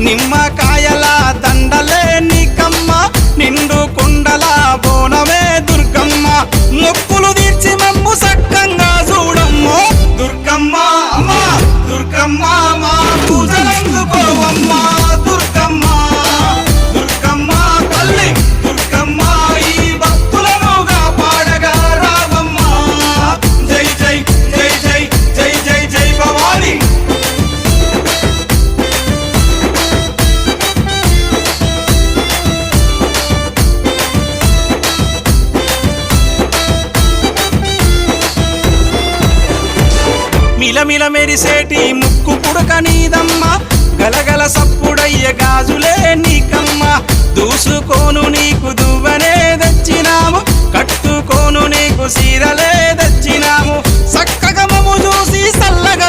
నిమ్మకాయల దండలే నీకమ్మ నిండు కుండల బోనమే దుర్గమ్మ మొక్కులు తీర్చి మమ్ము సక్కంగా చూడమ్మో దుర్గమ్మ అమ్మా దుర్గమ్మ మా పూజలందుకోవమ్మ దుర్గమ్మ దుర్గమ్మ తల్లి దుర్గమ్మ ఈ భక్తులనుగా పాడగా రావమ్మ జై జై జై జై జై జై జై భవాని మిలమిల మెరిసేటి ముక్కు పుడక నీదమ్మ గలగల సప్పుడయ్య గాజులే నీకమ్మ దూసుకోను నీకు దువ్వనే తెచ్చినాము కట్టుకోను నీకు సీరలే తెచ్చినాము చక్కగా మము చూసి సల్లగా